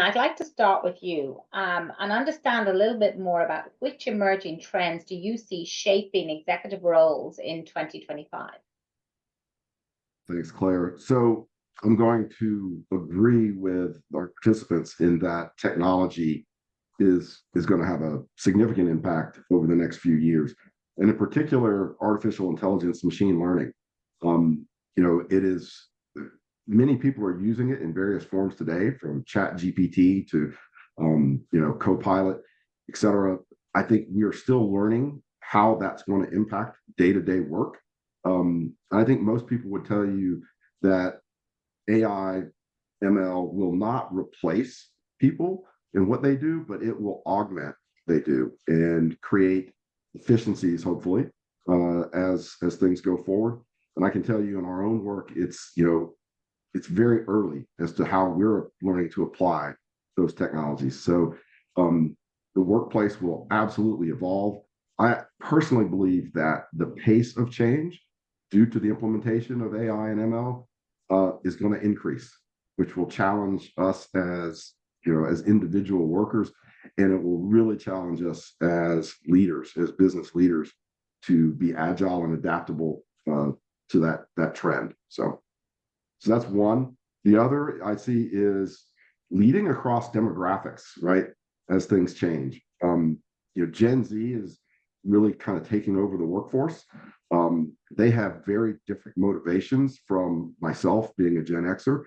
I'd like to start with you and understand a little bit more about which emerging trends do you see shaping executive roles in 2025? Thanks, Claire. So I'm going to agree with our participants in that technology is going to have a significant impact over the next few years, and in particular, artificial intelligence, machine learning. It is many people are using it in various forms today, from Chat GPT to Copilot, et cetera. I think we are still learning how that's going to impact day-to-day work. I think most people would tell you that AI, ML will not replace people in what they do, but it will augment what they do and create efficiencies, hopefully, as things go forward. And I can tell you in our own work, it's very early as to how we're learning to apply those technologies. So the workplace will absolutely evolve. I personally believe that the pace of change due to the implementation of AI and ML is going to increase, which will challenge us as individual workers, and it will really challenge us as leaders, as business leaders, to be agile and adaptable to that trend. So that's one. The other I see is leading across demographics, right? As things change. Gen Z is really kind of taking over the workforce. They have very different motivations from myself being a Gen Xer.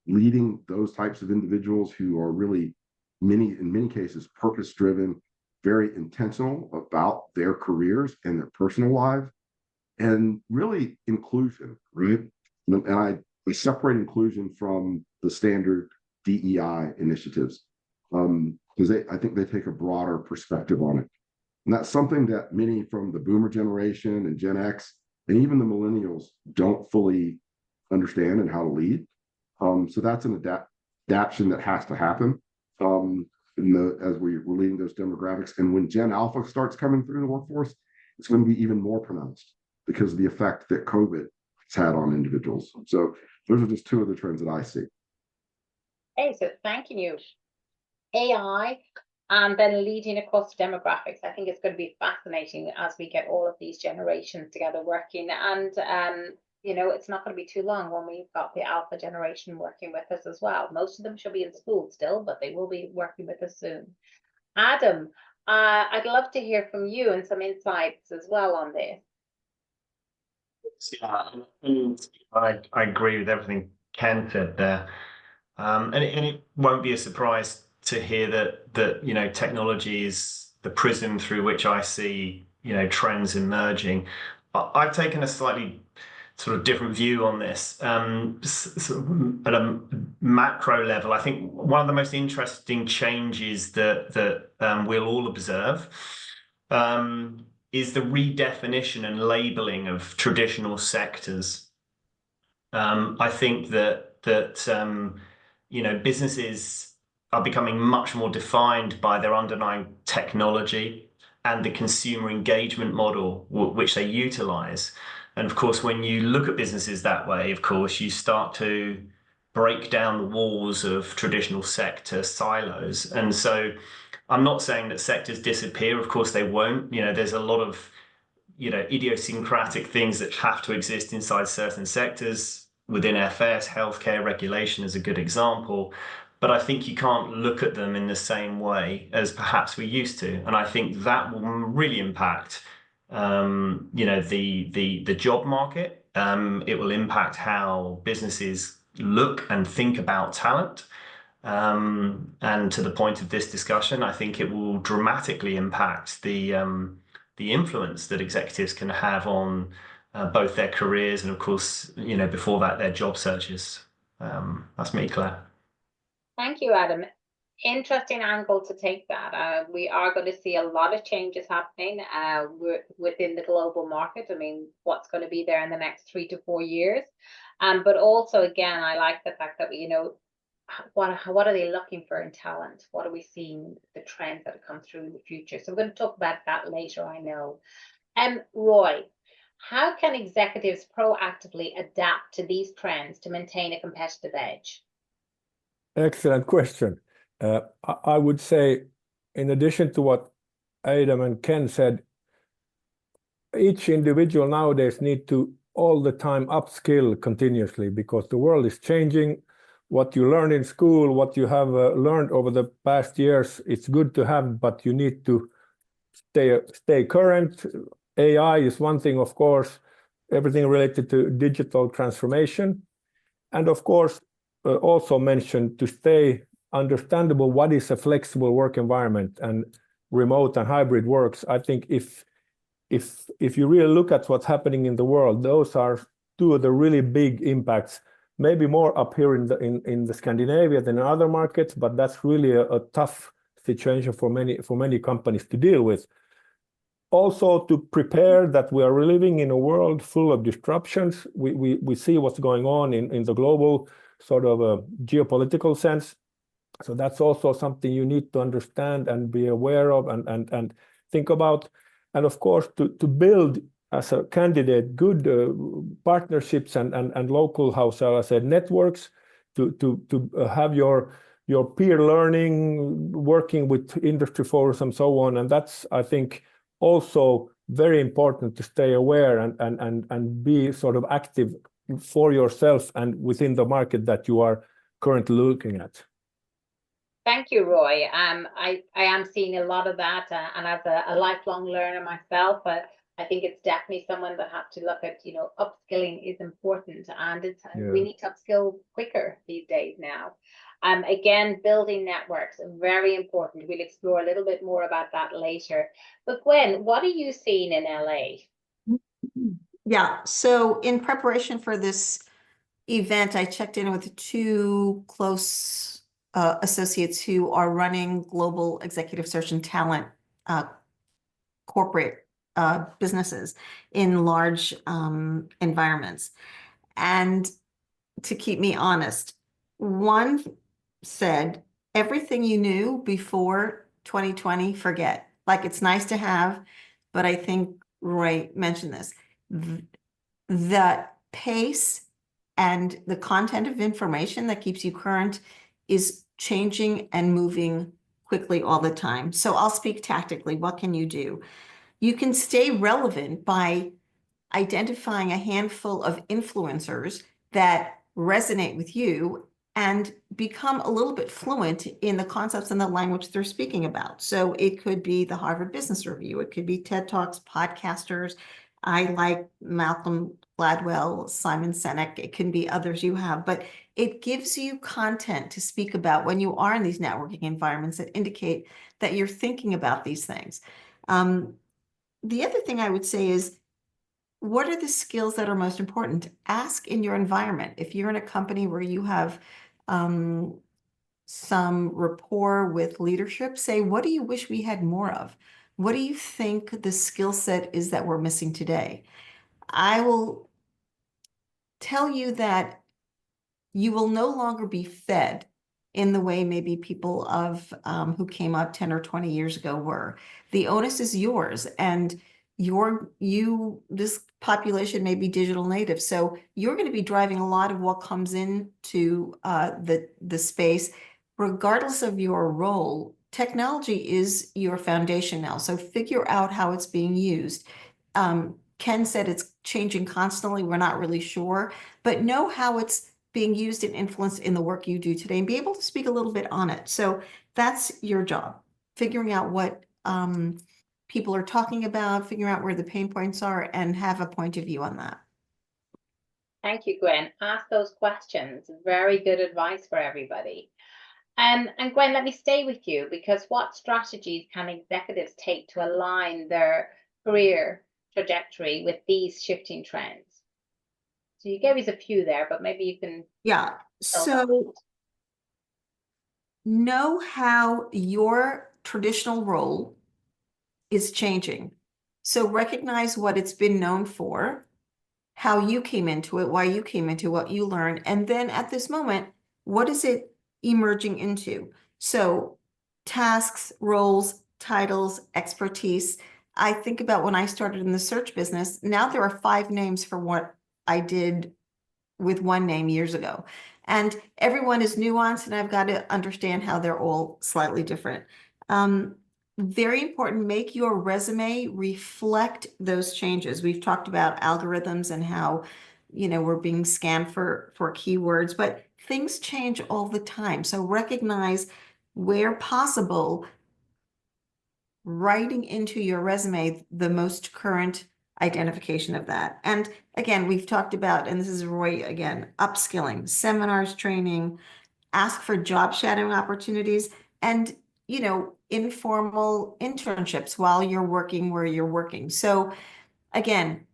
Leading those types of individuals who are really in many cases purpose-driven, very intentional about their careers and their personal lives, and really inclusion, right? And I separate inclusion from the standard DEI initiatives, because I think they take a broader perspective on it. And that's something that many from the boomer generation and Gen X and even the millennials don't fully understand and how to lead. So that's an adaptation that has to happen as we're leading those demographics. And when Gen Alpha starts coming through the workforce, it's going to be even more pronounced because of the effect that COVID has had on individuals. So those are just two of the trends that I see. Hey, so thanking you. AI and then leading across demographics. I think it's going to be fascinating as we get all of these generations together working. And it's not going to be too long when we've got the alpha generation working with us as well. Most of them should be in school still, but they will be working with us soon. Adam, I'd love to hear from you and some insights as well on this. Yeah, and I agree with everything Ken said there. And it won't be a surprise to hear that technology is the prism through which I see trends emerging. I've taken a slightly sort of different view on this. At a macro level, I think one of the most interesting changes that we'll all observe is the redefinition and labeling of traditional sectors. I think that businesses are becoming much more defined by their underlying technology and the consumer engagement model which they utilize. And of course, when you look at businesses that way, of course, you start to break down the walls of traditional sector silos. And so I'm not saying that sectors disappear. Of course, they won't. There's a lot of, idiosyncratic things that have to exist inside certain sectors. Within FS, healthcare regulation is a good example. But I think you can't look at them in the same way as perhaps we used to. And I think that will really impact, the job market. It will impact how businesses look and think about talent. And to the point of this discussion, I think it will dramatically impact the influence that executives can have on both their careers and, of course, before that, their job searches. That's me, Claire. Thank you, Adam. Interesting angle to take that. We are going to see a lot of changes happening within the global market. I mean, what's going to be there in the next 3 to 4 years? But also, again, I like the fact that what are they looking for in talent? What are we seeing, the trends that have come through in the future? So we're going to talk about that later, I know. Roy, how can executives proactively adapt to these trends to maintain a competitive edge? Excellent question. I would say, in addition to what Adam and Ken said, each individual nowadays need to all the time upskill continuously because the world is changing. What you learn in school, what you have learned over the past years, it's good to have, but you need to stay current. AI is one thing, of course, everything related to digital transformation. And of course, also mentioned to stay understandable what is a flexible work environment and remote and hybrid works. I think if you really look at what's happening in the world, those are two of the really big impacts. Maybe more up here in the Scandinavia than in other markets, but that's really a tough situation for many companies to deal with. Also, to prepare that we are living in a world full of disruptions. We see what's going on in the global sort of a geopolitical sense. So that's also something you need to understand and be aware of and think about. And of course, to build as a candidate good partnerships and local, how shall I say, networks to have your peer learning, working with industry forums and so on. And that's, I think, also very important to stay aware and be sort of active for yourself and within the market that you are currently looking at. Thank you, Roy. I am seeing a lot of that, and as a lifelong learner myself, I think it's definitely someone that has to look at, upskilling is important, and we need to upskill quicker these days now. Again, building networks, very important. We'll explore a little bit more about that later. But Gwen, what are you seeing in LA? Yeah, so in preparation for this event, I checked in with two close associates who are running global executive search and talent corporate businesses in large environments. And to keep me honest, one said, everything you knew before 2020, forget. Like, it's nice to have, but I think Roy mentioned this. The pace and the content of information that keeps you current is changing and moving quickly all the time. So I'll speak tactically. What can you do? You can stay relevant by identifying a handful of influencers that resonate with you and become a little bit fluent in the concepts and the language they're speaking about. So it could be the Harvard Business Review. It could be TED Talks, podcasters. I like Malcolm Gladwell, Simon Sinek. It can be others you have, but it gives you content to speak about when you are in these networking environments that indicate that you're thinking about these things. The other thing I would say is, what are the skills that are most important? Ask in your environment. If you're in a company where you have some rapport with leadership, say, what do you wish we had more of? What do you think the skill set is that we're missing today? I will tell you that you will no longer be fed in the way maybe people of who came up 10 or 20 years ago were. The onus is yours, and this population may be digital native, so you're going to be driving a lot of what comes into the space, regardless of your role. Technology is your foundation now, so figure out how it's being used. Ken said it's changing constantly. We're not really sure, but know how it's being used and influenced in the work you do today and be able to speak a little bit on it. So that's your job, figuring out what people are talking about, figuring out where the pain points are, and have a point of view on that. Thank you, Gwen. Ask those questions. Very good advice for everybody. And Gwen, let me stay with you, because what strategies can executives take to align their career trajectory with these shifting trends? So you gave us a few there, but maybe you can. Yeah. So know how your traditional role is changing. So recognize what it's been known for, how you came into it, why you came into it, what you learned, and then at this moment, what is it emerging into? So tasks, roles, titles, expertise. I think about when I started in the search business, now there are 5 names for what I did with one name years ago. And everyone is nuanced, and I've got to understand how they're all slightly different. Very important, make your resume reflect those changes. We've talked about algorithms and how, we're being scanned for keywords, but things change all the time. So recognize where possible, writing into your resume the most current identification of that. And again, we've talked about, and this is Roy again, upskilling, seminars, training, ask for job shadowing opportunities, and informal internships while you're working where you're working. So again,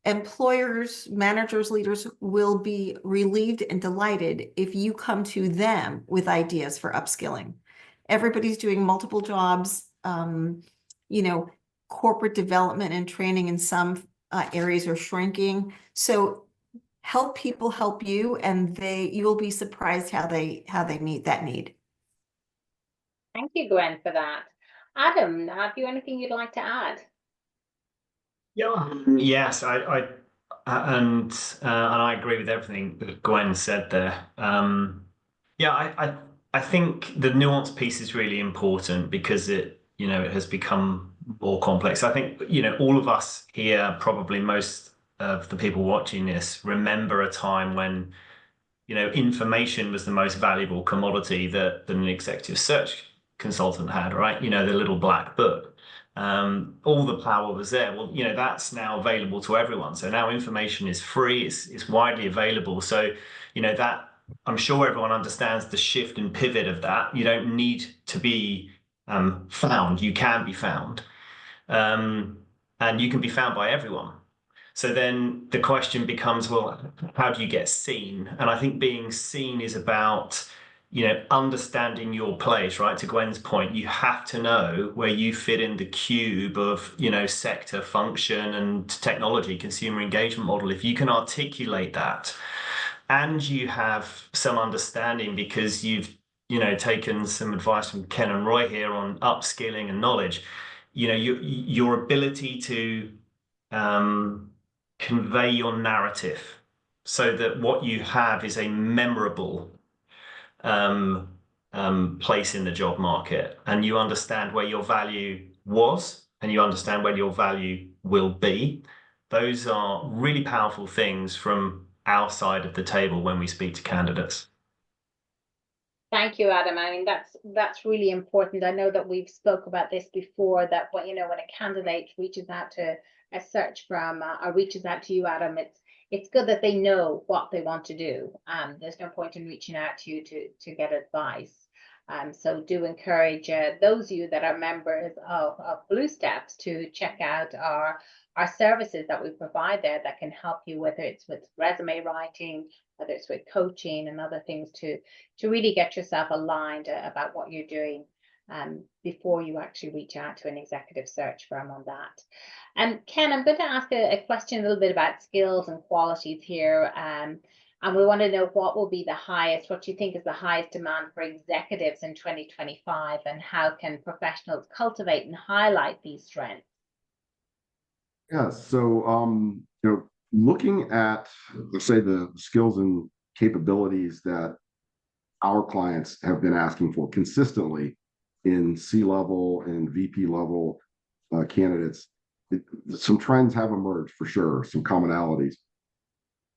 employers, managers, leaders will be relieved and delighted if you come to them with ideas for upskilling. Everybody's doing multiple jobs. Corporate development and training in some areas are shrinking. So help people help you, and you will be surprised how they meet that need. Thank you, Gwen, for that. Adam, have you anything you'd like to add? Yeah. Yes, and I agree with everything that Gwen said there. I think the nuance piece is really important because it has become more complex. I think all of us here, probably most of the people watching this, remember a time when information was the most valuable commodity that an executive search consultant had, right? The little black book. All the power was there. Well, that's now available to everyone. So now information is free, it's widely available. So, that I'm sure everyone understands the shift and pivot of that. You don't need to be found, you can be found. And you can be found by everyone. So then the question becomes, well, how do you get seen? And I think being seen is about, understanding your place, right? To Gwen's point, you have to know where you fit in the cube of, sector, function, and technology, consumer engagement model. If you can articulate that and you have some understanding because you've, taken some advice from Ken and Roy here on upskilling and knowledge, your ability to convey your narrative so that what you have is a memorable place in the job market, and you understand where your value was and you understand where your value will be. Those are really powerful things from our side of the table when we speak to candidates. Thank you, Adam. I mean, that's really important. I know that we've spoke about this before, that when a candidate reaches out to a search firm or reaches out to you, Adam, it's good that they know what they want to do. There's no point in reaching out to you to get advice. So do encourage those of you that are members of BlueSteps to check out our services that we provide there that can help you, whether it's with resume writing, whether it's with coaching and other things, to really get yourself aligned about what you're doing before you actually reach out to an executive search firm on that. And Ken, I'm going to ask a question a little bit about skills and qualities here. And we want to know what will be what you think is the highest demand for executives in 2025, and how can professionals cultivate and highlight these strengths? Yeah, so looking at, let's say, the skills and capabilities that our clients have been asking for consistently in C-level and VP level candidates, some trends have emerged for sure, some commonalities.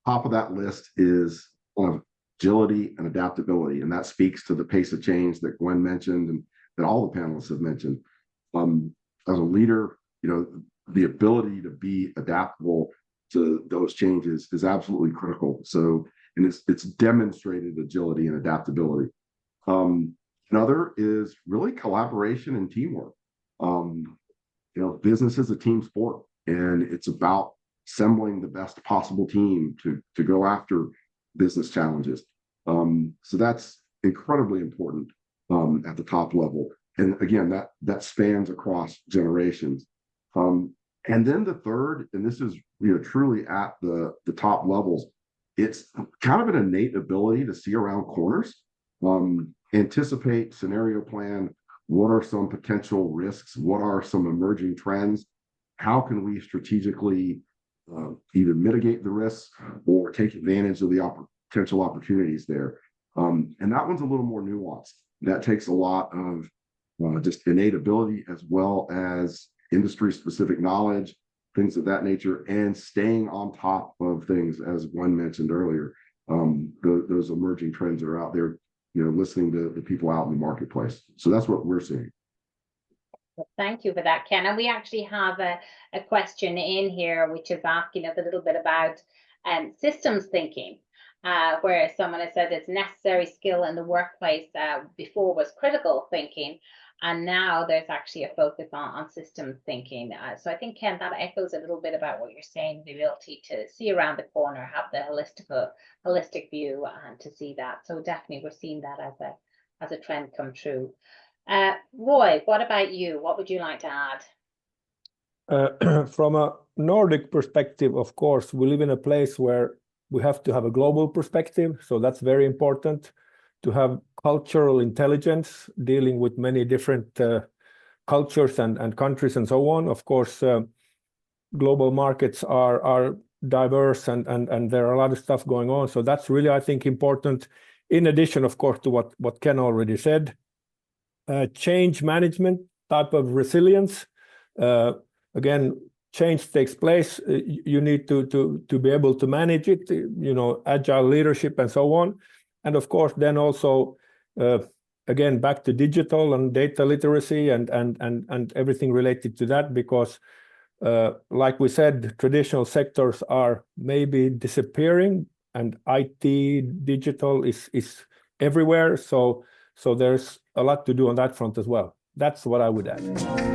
Top of that list is one of agility and adaptability, and that speaks to the pace of change that Gwen mentioned and that all the panelists have mentioned. As a leader, the ability to be adaptable to those changes is absolutely critical. So, and it's demonstrated agility and adaptability. Another is really collaboration and teamwork. Business is a team sport, and it's about assembling the best possible team to go after business challenges. So that's incredibly important at the top level. And again, that spans across generations. And then the third, and this is truly at the top levels, it's kind of an innate ability to see around corners, anticipate, scenario plan. What are some potential risks? What are some emerging trends? How can we strategically either mitigate the risks or take advantage of the potential opportunities there. And that one's a little more nuanced. That takes a lot of just innate ability as well as industry-specific knowledge, things of that nature, and staying on top of things, as Gwen mentioned earlier. Those emerging trends that are out there, listening to the people out in the marketplace. So that's what we're seeing. Well, thank you for that, Ken. And we actually have a question in here, which is asking us a little bit about systems thinking, where someone has said it's necessary skill in the workplace. Before was critical thinking, and now there's actually a focus on systems thinking. So I think, Ken, that echoes a little bit about what you're saying, the ability to see around the corner, have the holistic view, and to see that. So definitely we're seeing that as a trend come true. Roy, what about you? What would you like to add? From a Nordic perspective, of course, we live in a place where we have to have a global perspective. So that's very important to have cultural intelligence, dealing with many different cultures and countries and so on. Of course, global markets are diverse and there are a lot of stuff going on. So that's really, I think, important. In addition, of course, to what Ken already said. Change management type of resilience. Again, change takes place. You need to be able to manage it, agile leadership and so on. And of course, then also, again, back to digital and data literacy and everything related to that, because like we said, traditional sectors are maybe disappearing and IT digital is everywhere. So there's a lot to do on that front as well. That's what I would add.